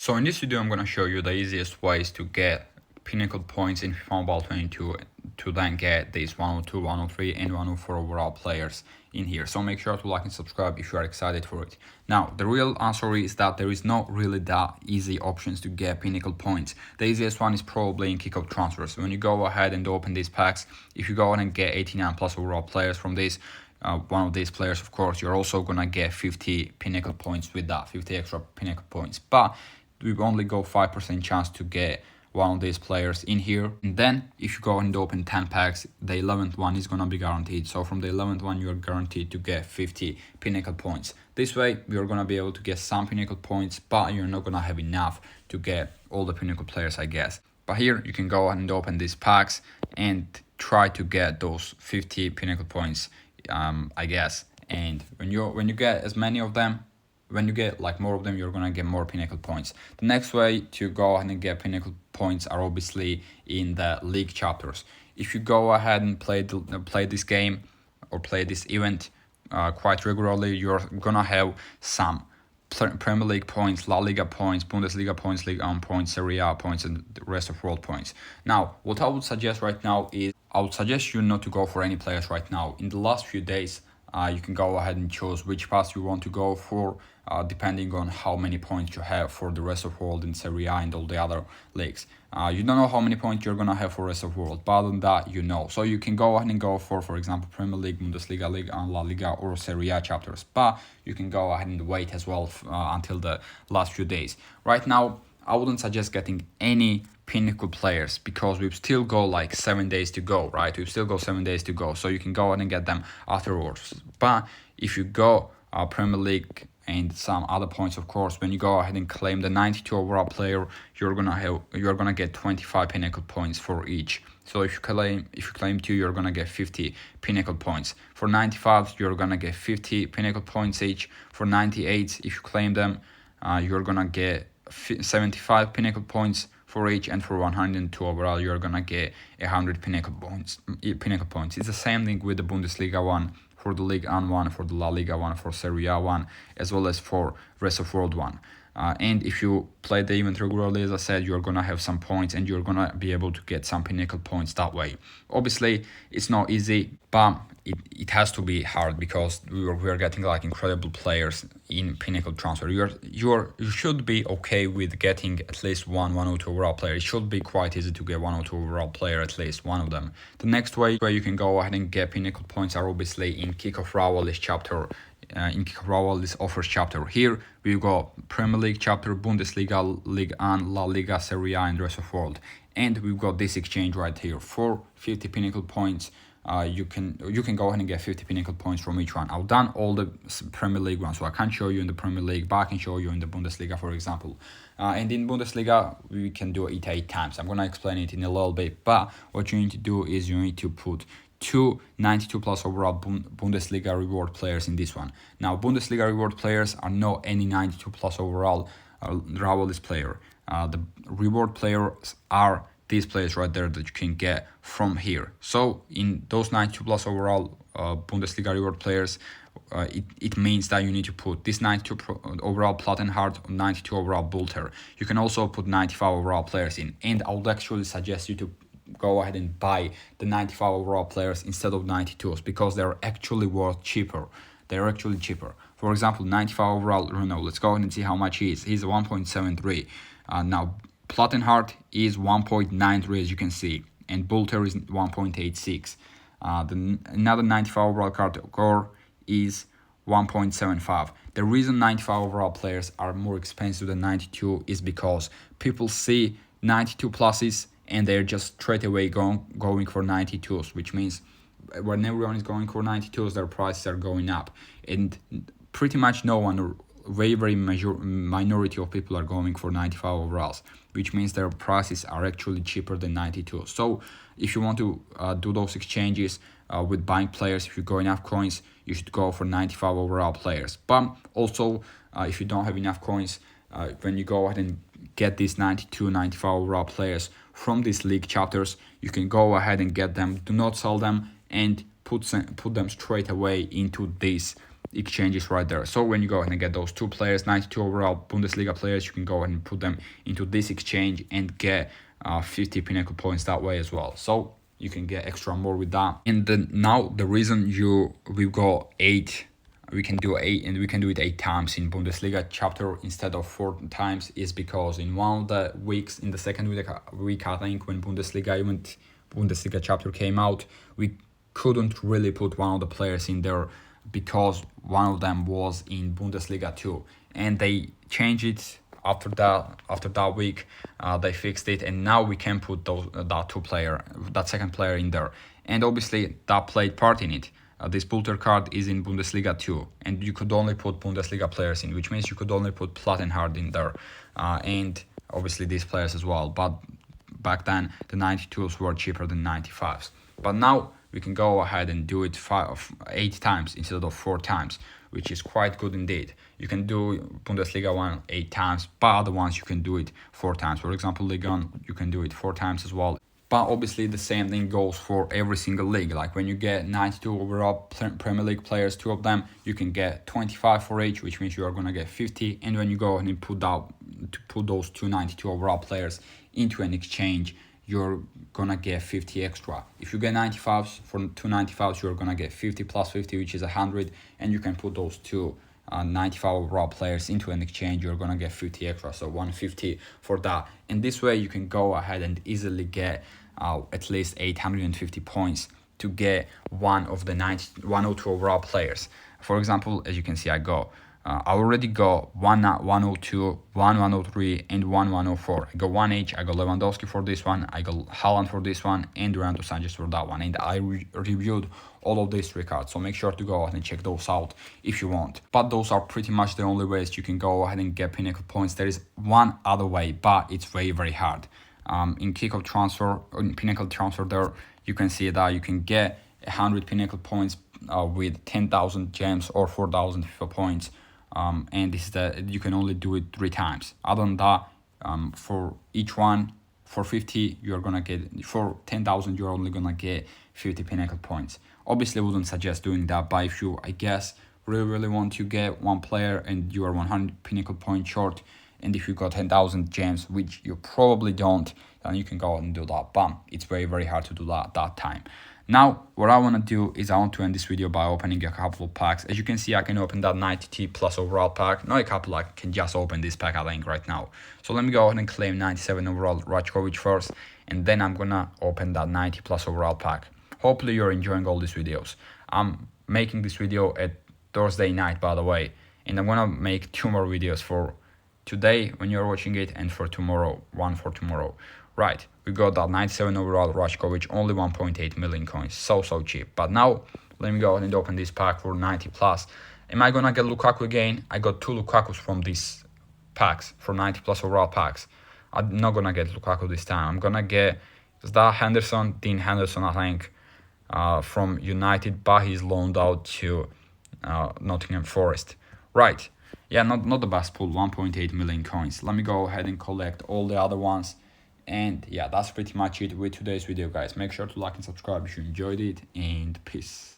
So in this video, I'm going to show you the easiest ways to get Pinnacle points in FIFA Mobile 22 to then get these 102, 103, and 104 overall players in here. So make sure to like and subscribe if you are excited for it. Now, the real answer is that there is not really that easy options to get Pinnacle points. The easiest one is probably in kickoff transfers. When you go ahead and open these packs, if you go ahead and get 89 plus overall players from this, one of these players, of course, you're also gonna get 50 Pinnacle points with that, 50 extra Pinnacle points. But we only go 5% chance to get one of these players in here. And then if you go and open 10 packs, the 11th one is gonna be guaranteed. So from the 11th one, you're guaranteed to get 50 Pinnacle points. This way, you're gonna be able to get some Pinnacle points, but you're not gonna have enough to get all the Pinnacle players, I guess. But here, you can go ahead and open these packs and try to get those 50 Pinnacle points, I guess. And when you get as many of them, when you get like more of them, you're gonna get more Pinnacle points. The next way to go ahead and get Pinnacle points are obviously in the league chapters. If you go ahead and play this game or play this event quite regularly, you're gonna have some Premier League points, La Liga points, Bundesliga points, Ligue 1 points, Serie A points, and the rest of world points. Now, what I would suggest right now is I would suggest you not to go for any players right now. In the last few days, you can go ahead and choose which pass you want to go for, depending on how many points you have for the rest of the world in Serie A and all the other leagues. You don't know how many points you're gonna have for rest of the world, but other than that, you know. So you can go ahead and go for example, Premier League, Bundesliga, Ligue 1, La Liga, or Serie A chapters. But you can go ahead and wait as well until the last few days. Right now, I wouldn't suggest getting any Pinnacle players because we've still got like 7 days to go, right? We've still got 7 days to go, so you can go ahead and get them afterwards. But if you go Premier League and some other points, of course, when you go ahead and claim the 92 overall player, you're gonna get 25 Pinnacle points for each. So if you claim 2, you're gonna get 50 Pinnacle points. For 95, you're gonna get 50 Pinnacle points each. For 98, if you claim them, you're gonna get 75 Pinnacle points for each, and for 102 overall, you're gonna get 100 Pinnacle points. It's the same thing with the Bundesliga one, for the Ligue 1 one, for the La Liga one, for Serie A one, as well as for rest of world one. And if you play the event regularly, as I said, you're gonna have some points and you're gonna be able to get some Pinnacle points that way. Obviously, it's not easy, but it has to be hard because we're getting like incredible players in Pinnacle transfer. You should be okay with getting at least one 102 overall player. It should be quite easy to get 102 overall player, at least one of them. The next way where you can go ahead and get Pinnacle points are obviously in Kickoff Raw this chapter. In Kickoff Raw this offers chapter. Here we got Premier League chapter, Bundesliga, Ligue 1, La Liga, Serie A, and the rest of the world. And we've got this exchange right here for 50 Pinnacle points. You can go ahead and get 50 Pinnacle points from each one. I've done all the Premier League ones, so I can't show you in the Premier League, but I can show you in the Bundesliga, for example. And in Bundesliga, we can do it 8 times. I'm gonna explain it in a little bit, but what you need to do is you need to put 2 92 plus overall Bundesliga reward players in this one. Now, Bundesliga reward players are not any 92 plus overall Rawalis player. The reward players are these players right there that you can get from here. So in those 92 plus overall Bundesliga reward players, it means that you need to put this 92 overall Plattenhardt or 92 overall Bulter. You can also put 95 overall players in, and I would actually suggest you to go ahead and buy the 95 overall players instead of 92s because they're actually worth cheaper. They're actually cheaper. For example, 95 overall Renault. Let's go ahead and see how much he is. He's 1.73. Now, Plattenhardt is 1.93, as you can see, and Bulter is 1.86. Another 95 overall card core is 1.75. The reason 95 overall players are more expensive than 92 is because people see 92 pluses and they're just straight away going for 92s, which means when everyone is going for 92s, their prices are going up. And pretty much no one, or very minority of people are going for 95 overalls, which means their prices are actually cheaper than 92. So if you want to do those exchanges with buying players, if you got enough coins, you should go for 95 overall players. But also, if you don't have enough coins, when you go ahead and get these 92, 95 overall players from these league chapters, you can go ahead and get them. Do not sell them and put them straight away into these exchanges right there. So when you go ahead and get those 2 players, 92 overall Bundesliga players, you can go ahead and put them into this exchange and get 50 Pinnacle points that way as well. So you can get extra more with that. And then now the reason we've got 8, we can do 8, and we can do it 8 times in Bundesliga chapter instead of 4 times, is because in one of the weeks, in the second week I think, when Bundesliga chapter came out, we couldn't really put one of the players in there because one of them was in Bundesliga 2, and they changed it after that week. They fixed it, and now we can put that second player in there, and obviously that played part in it. This Bulter card is in Bundesliga 2, and you could only put Bundesliga players in, which means you could only put Plattenhardt in there, and obviously these players as well. But back then the 92s were cheaper than 95s. But now we can go ahead and do it 8 times instead of 4 times, which is quite good indeed. You can do Bundesliga 1 8 times, but other ones you can do it 4 times. For example, Ligue 1, you can do it 4 times as well. But obviously the same thing goes for every single league. Like when you get 92 overall Premier League players, 2 of them, you can get 25 for each, which means you are going to get 50. And when you go and put those 2 92 overall players into an exchange, you're gonna get 50 extra. If you get 95s for 2 95s, you're gonna get 50 plus 50, which is 100, and you can put those 2 95 overall players into an exchange, you're gonna get 50 extra, so 150 for that. And this way you can go ahead and easily get at least 850 points to get one of the 102 overall players. For example, as you can see, I already got 102, 103, and 104. I got 1 each. I got Lewandowski for this one, I got Haaland for this one, and Renato Sanchez for that one. And I reviewed all of these 3 cards, so make sure to go ahead and check those out if you want. But those are pretty much the only ways you can go ahead and get Pinnacle points. There is one other way, but it's very, very hard. In Pinnacle transfer there, you can see that you can get 100 Pinnacle points with 10,000 gems or 4,000 FIFA points. And this is you can only do it 3 times. Other than that, for each one, for 50 you're gonna get, for 10,000 you're only gonna get 50 Pinnacle points. Obviously, I wouldn't suggest doing that, but if you, I guess, really want to get one player and you are 100 Pinnacle points short, and if you got 10,000 gems, which you probably don't, then you can go and do that. But it's very, very hard to do that time. Now, what I want to do is I want to end this video by opening a couple of packs. As you can see, I can open that 90T plus overall pack. Not a couple, I can just open this pack, I think, right now. So let me go ahead and claim 97 overall Rajkovic first, and then I'm going to open that 90 plus overall pack. Hopefully you're enjoying all these videos. I'm making this video at Thursday night, by the way, and I'm going to make 2 more videos for today when you're watching it, and for tomorrow, one for tomorrow. Right, we got that 97 overall Rajkovic, only 1.8 million coins, so cheap. But now, let me go ahead and open this pack for 90 plus. Am I gonna get Lukaku again? I got 2 Lukakus from these packs, for 90 plus overall packs. I'm not gonna get Lukaku this time. I'm gonna get, is that Henderson? Dean Henderson, I think, from United, but he's loaned out to Nottingham Forest. Right, yeah, not the best pool, 1.8 million coins. Let me go ahead and collect all the other ones. And yeah, that's pretty much it with today's video, guys. Make sure to like and subscribe if you enjoyed it, and peace.